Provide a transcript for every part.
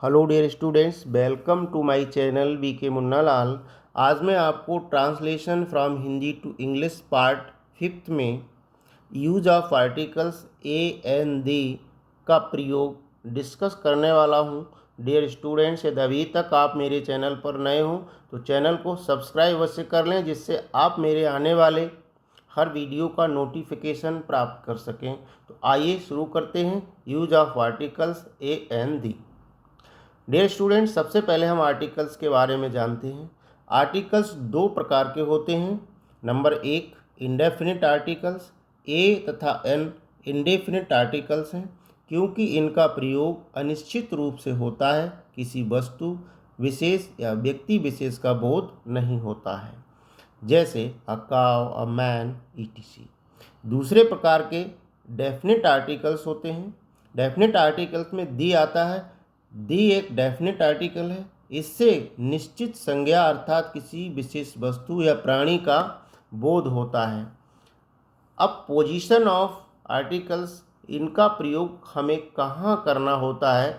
Hello dear students, welcome to my channel VK Munnalal. आज मैं आपको translation from Hindi to English part 5 में use of articles a and the का प्रयोग discuss करने वाला हूं। डियर स्टूडेंट्स, यदि अभी तक आप मेरे चैनल पर नए हो तो चैनल को सब्सक्राइब अवश्य कर लें, जिससे आप मेरे आने वाले हर वीडियो का नोटिफिकेशन प्राप्त कर सकें। तो आइए शुरू करते हैं use of articles a and the. Dear students, सबसे पहले हम आर्टिकल्स के बारे में जानते हैं। आर्टिकल्स दो प्रकार के होते हैं। नंबर एक, इंडेफिनिट आर्टिकल्स। ए तथा एन इंडेफिनिट आर्टिकल्स हैं क्योंकि इनका प्रयोग अनिश्चित रूप से होता है, किसी वस्तु विशेष या व्यक्ति विशेष का बोध नहीं होता है, जैसे अ काव, अ मैन, ईटीसी। दूसरे प्रकार के डेफिनिट आर्टिकल्स होते हैं। डेफिनिट आर्टिकल्स में दी आता है। दी एक डेफिनिट आर्टिकल है। इससे निश्चित संज्ञा अर्थात किसी विशेष वस्तु या प्राणी का बोध होता है। अब पोजीशन ऑफ आर्टिकल्स, इनका प्रयोग हमें कहाँ करना होता है,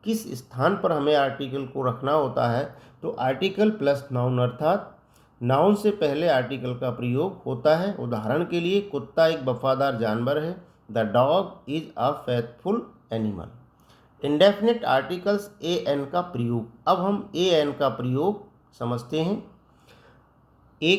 किस स्थान पर हमें आर्टिकल को रखना होता है। तो आर्टिकल प्लस नाउन अर्थात नाउन से पहले आर्टिकल का प्रयोग होता है। उदाहरण के लिए, कुत्ता एक वफादार जानवर है। The dog is a faithful animal. Indefinite articles a an का प्रयोग। अब हम ए एन का प्रयोग समझते हैं। ए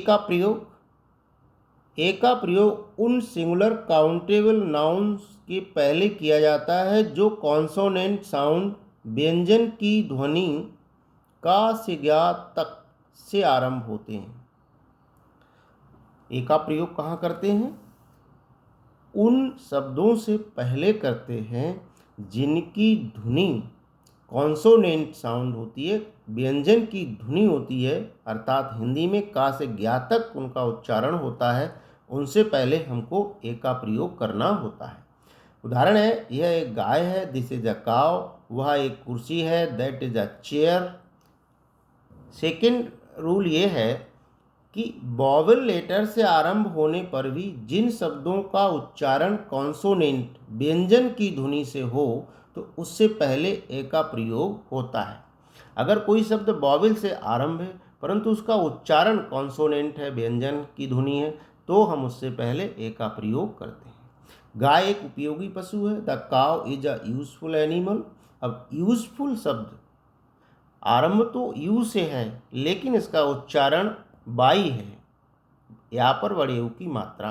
का प्रयोग उन सिंगुलर काउंटेबल नाउन्स के पहले किया जाता है जो कॉन्सोनेंट साउंड व्यंजन की ध्वनि का से ज्ञा तक से आरंभ होते हैं। ए का प्रयोग कहाँ करते हैं? उन शब्दों से पहले करते हैं जिनकी ध्वनि कॉन्सोनेंट साउंड होती है, व्यंजन की ध्वनि होती है, अर्थात हिंदी में का से ज्ञा तक उनका उच्चारण होता है। उनसे पहले हमको ए का प्रयोग करना होता है। उदाहरण है, यह एक गाय है, दिस इज अ काव। वह एक कुर्सी है, that is a chair. Second rule ये है कि वॉवेल लेटर से आरंभ होने पर भी जिन शब्दों का उच्चारण कॉन्सोनेंट व्यंजन की ध्वनि से हो तो उससे पहले ए का प्रयोग होता है। अगर कोई शब्द वॉवेल से आरंभ है परंतु उसका उच्चारण कॉन्सोनेंट है, व्यंजन की ध्वनि है, तो हम उससे पहले ए का प्रयोग करते हैं। गाय एक उपयोगी पशु है। द काव इज अ यूजफुल एनिमल। अब यूजफुल शब्द आरंभ तो यू से है लेकिन इसका उच्चारण बाई है, यहाँ पर बड़े यू की मात्रा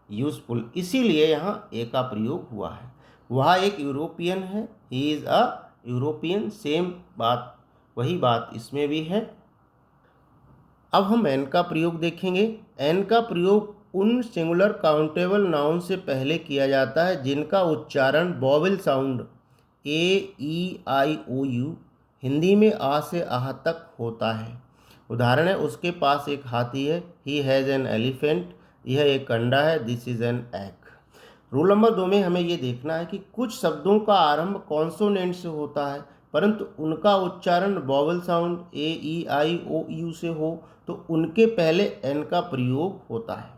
यूजफुल, इसीलिए यहाँ ए का प्रयोग हुआ है। वह एक यूरोपियन है, he is a European. Same बात, वही बात इसमें भी है। अब हम एन का प्रयोग देखेंगे। एन का प्रयोग उन सिंगुलर काउंटेबल नाउन से पहले किया जाता है जिनका उच्चारण vowel sound A E I O U Hindi में आ से आह तक होता है। उदाहरण है, उसके पास एक हाथी है, ही हैज़ एन एलिफेंट। यह एक अंडा है, this is an egg. Rule number 2 में हमें ये देखना है कि कुछ शब्दों का आरंभ कॉन्सोनेंट से होता है परंतु उनका उच्चारण vowel sound A E I O U से हो तो उनके पहले एन का प्रयोग होता है।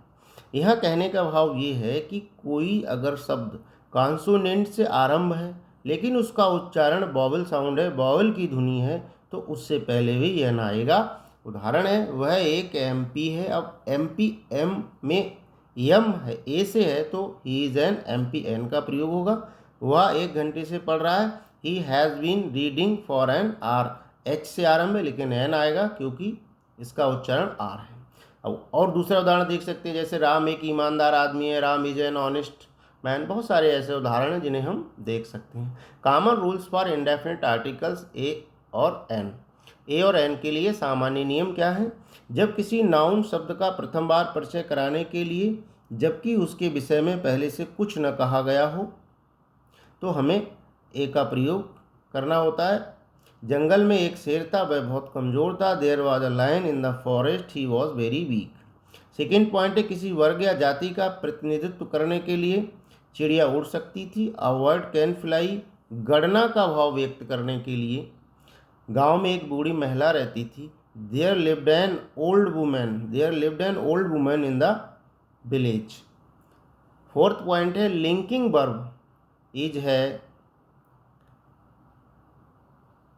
यह कहने का भाव ये है कि कोई अगर शब्द कॉन्सोनेंट से आरंभ है लेकिन उसका उच्चारण वॉवेल साउंड है, वॉवेल की ध्वनि है, तो उससे पहले भी यह ना आएगा। उदाहरण है, वह एक एमपी है। अब एमपी एम में यम है, ए से है, तो he is an MP, an का प्रयोग होगा। वह 1 घंटे से पढ़ रहा है, he has been reading for an hour. H से आरंभ है लेकिन एन आएगा क्योंकि इसका उच्चारण आर है। अब और दूसरा उदाहरण देख सकते हैं, जैसे राम एक ईमानदार आदमी है, Ram is an honest man. बहुत सारे ऐसे उदाहरण हैं जिन्हें हम देख सकते हैं। Common rules for indefinite articles a और एन। ए और एन के लिए सामान्य नियम क्या है? जब किसी नाउन शब्द का प्रथम बार परिचय कराने के लिए जबकि उसके विषय में पहले से कुछ न कहा गया हो तो हमें ए का प्रयोग करना होता है। जंगल में एक शेर था, वह बहुत कमज़ोर था। There was a lion in the forest, he was very weak. Second point है, किसी वर्ग या जाति का प्रतिनिधित्व करने के लिए चिड़िया उड़ सकती थी। अ वर्ड कैन फ्लाई, गणना का भाव व्यक्त करने के लिए। गांव में एक बूढ़ी महिला रहती थी। There lived an old woman in the village. Fourth point है, लिंकिंग वर्ब इज है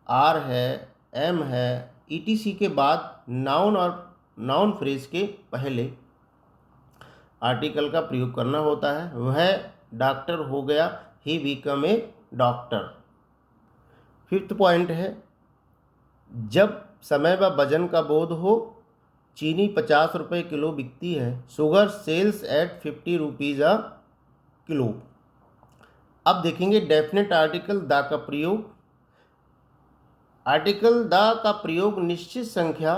आर है, एम है, ईटीसी के बाद नाउन और नाउन फ्रेज के पहले आर्टिकल का प्रयोग करना होता है। वह डॉक्टर हो गया, he become a doctor. Fifth point है, जब समय व वजन का बोध हो। चीनी 50 रुपये किलो बिकती है, sugar sells at 50 rupees a kilo. अब देखेंगे डेफिनेट आर्टिकल द का प्रयोग। आर्टिकल द का प्रयोग निश्चित संख्या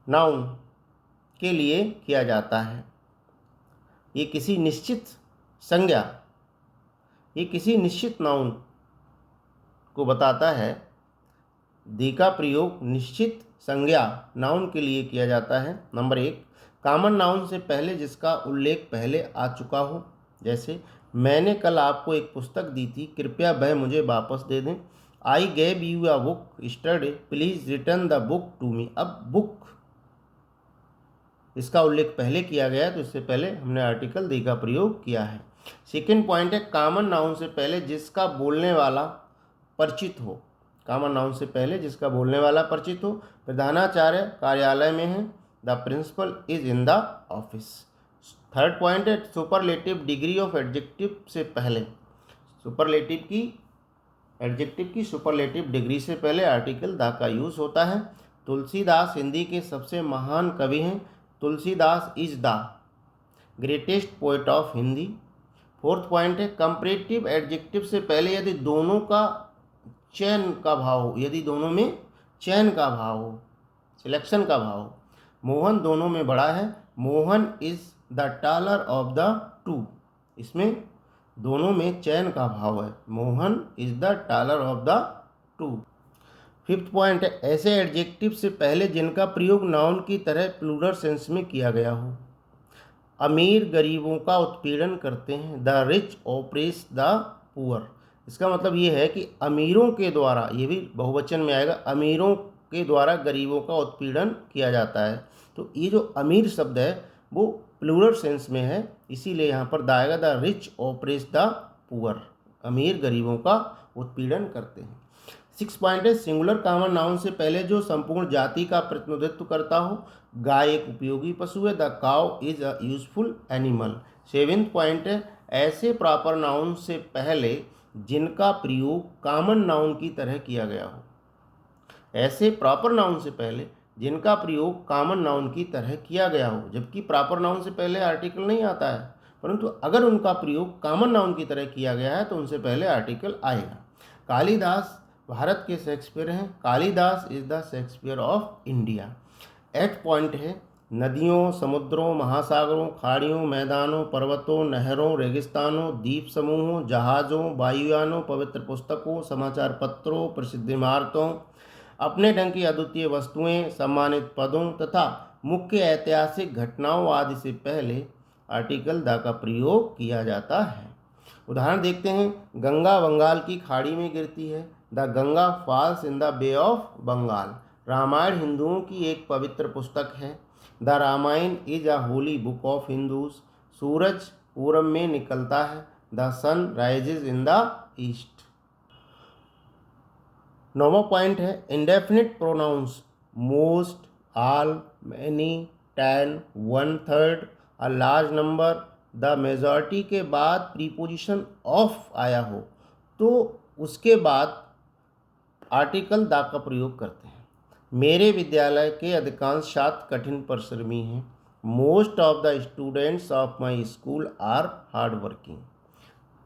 नाउन के लिए किया जाता है। ये किसी निश्चित संज्ञा, ये किसी निश्चित नाउन को बताता है। दी का प्रयोग निश्चित संज्ञा नाउन के लिए किया जाता है। नंबर 1, कॉमन नाउन से पहले जिसका उल्लेख पहले आ चुका हो। जैसे मैंने कल आपको एक पुस्तक दी थी, कृपया वह मुझे वापस दे दें। I gave you a book yesterday, please return the book to me. अब बुक इसका उल्लेख पहले किया गया है, तो इससे पहले हमने आर्टिकल दी का प्रयोग किया है। सेकेंड पॉइंट है, कॉमन नाउन से पहले जिसका बोलने वाला परिचित हो। कॉमन नाउन से पहले जिसका बोलने वाला परिचित हो। प्रधानाचार्य कार्यालय में है, the principal is in the office. Third point है, सुपरलेटिव डिग्री ऑफ एडजेक्टिव से पहले। एडजेक्टिव की सुपरलेटिव डिग्री से पहले आर्टिकल द का यूज होता है। तुलसीदास हिंदी के सबसे महान कवि हैं। Tulsidas is the greatest poet of Hindi. Fourth point है, कंपैरेटिव एडजेक्टिव से पहले यदि दोनों का चयन का भाव हो, यदि दोनों में चयन का भाव हो, सिलेक्शन का भाव हो। मोहन दोनों में बड़ा है, Mohan is the taller of the two. इसमें दोनों में चयन का भाव है, Mohan is the taller of the two. Fifth point है, ऐसे एडजेक्टिव से पहले जिनका प्रयोग नाउन की तरह प्लूरल सेंस में किया गया हो। अमीर गरीबों का उत्पीड़न करते हैं, the rich oppress the poor. इसका मतलब ये है कि अमीरों के द्वारा, ये भी बहुवचन में आएगा, अमीरों के द्वारा गरीबों का उत्पीड़न किया जाता है। तो ये जो अमीर शब्द है वो प्लूरल सेंस में है, इसीलिए यहाँ पर द आएगा, the rich oppress the poor. अमीर गरीबों का उत्पीड़न करते हैं। सिक्स पॉइंट है, सिंगुलर कॉमन नाउन से पहले जो संपूर्ण जाति का प्रतिनिधित्व करता हो। गाय एक उपयोगी पशु है, the cow is a useful animal. Seventh point है, ऐसे प्रॉपर नाउन से पहले जिनका प्रयोग कॉमन नाउन की तरह किया गया हो। ऐसे प्रॉपर नाउन से पहले जिनका प्रयोग कॉमन नाउन की तरह किया गया हो, जबकि प्रॉपर नाउन से पहले आर्टिकल नहीं आता है, परंतु अगर उनका प्रयोग कॉमन नाउन की तरह किया गया है तो उनसे पहले आर्टिकल आएगा। कालिदास भारत के शेक्सपियर हैं, Kalidas is the Shakespeare of India. 8 point है, नदियों, समुद्रों, महासागरों, खाड़ियों, मैदानों, पर्वतों, नहरों, रेगिस्तानों, द्वीप समूहों, जहाज़ों, वायुयानों, पवित्र पुस्तकों, समाचार पत्रों, प्रसिद्ध इमारतों, अपने ढंग की अद्वितीय वस्तुएं, सम्मानित पदों तथा मुख्य ऐतिहासिक घटनाओं आदि से पहले आर्टिकल द का प्रयोग किया जाता है। उदाहरण देखते हैं, गंगा बंगाल की खाड़ी में गिरती है, the Ganga falls in the bay of Bengal. Ramayana हिंदुओं की एक पवित्र पुस्तक है, the Ramayana is a holy book of Hindus. सूरज पूरब में निकलता है, the sun rises in the east. 9वां पॉइंट है, indefinite pronouns most, all, many, 10, 1/3, a large number, the majority के बाद प्रीपोजिशन ऑफ आया हो तो उसके बाद आर्टिकल द का प्रयोग करते हैं। मेरे विद्यालय के अधिकांश छात्र कठिन परिश्रमी हैं, most of the students of my school are hard working.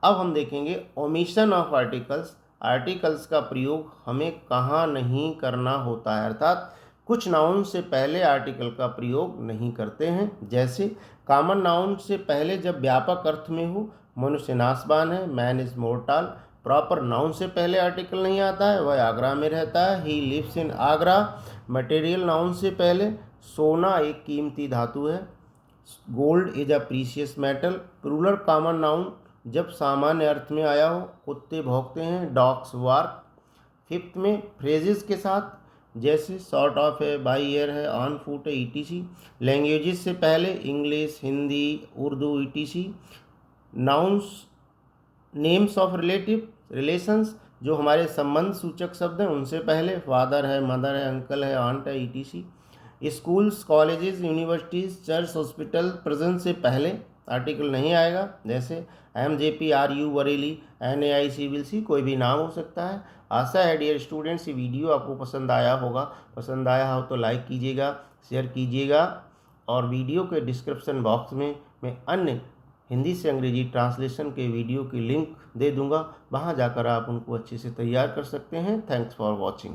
अब हम देखेंगे ओमिशन ऑफ आर्टिकल्स। आर्टिकल्स का प्रयोग हमें कहाँ नहीं करना होता है, अर्थात कुछ नाउन से पहले आर्टिकल का प्रयोग नहीं करते हैं। जैसे कॉमन नाउन से पहले जब व्यापक अर्थ में हो, मनुष्य नाशवान है, man is mortar. Proper noun से पहले आर्टिकल नहीं आता है, वह आगरा में रहता है, he lives in Agra. Material noun से पहले सोना एक कीमती धातु है, gold is a precious metal. Plural common noun जब सामान्य अर्थ में आया हो, कुत्ते भौंकते हैं, डॉग्स वार्क। फिफ्थ में फ्रेजेस के साथ, जैसे सॉर्ट ऑफ है, बाई ईयर है, ऑन फुट है, ईटीसी। लैंग्वेजेस से पहले English, Hindi, Urdu, etc. Nouns names of relations, जो हमारे संबंध सूचक शब्द हैं उनसे पहले फादर है, मदर है, अंकल है, आंट है, etc. Schools, colleges, universities, church, hospital, present से पहले आर्टिकल नहीं आएगा। जैसे MJPRU बरेली, NAI सिविल सी, कोई भी नाम हो सकता है। आशा है डियर स्टूडेंट्स ये वीडियो आपको पसंद आया होगा। पसंद आया हो तो लाइक कीजिएगा, शेयर कीजिएगा, और वीडियो के डिस्क्रिप्शन बॉक्स में मैं अन्य हिंदी से अंग्रेजी ट्रांसलेशन के वीडियो की लिंक दे दूंगा, वहां जाकर आप उनको अच्छे से तैयार कर सकते हैं। Thanks for watching.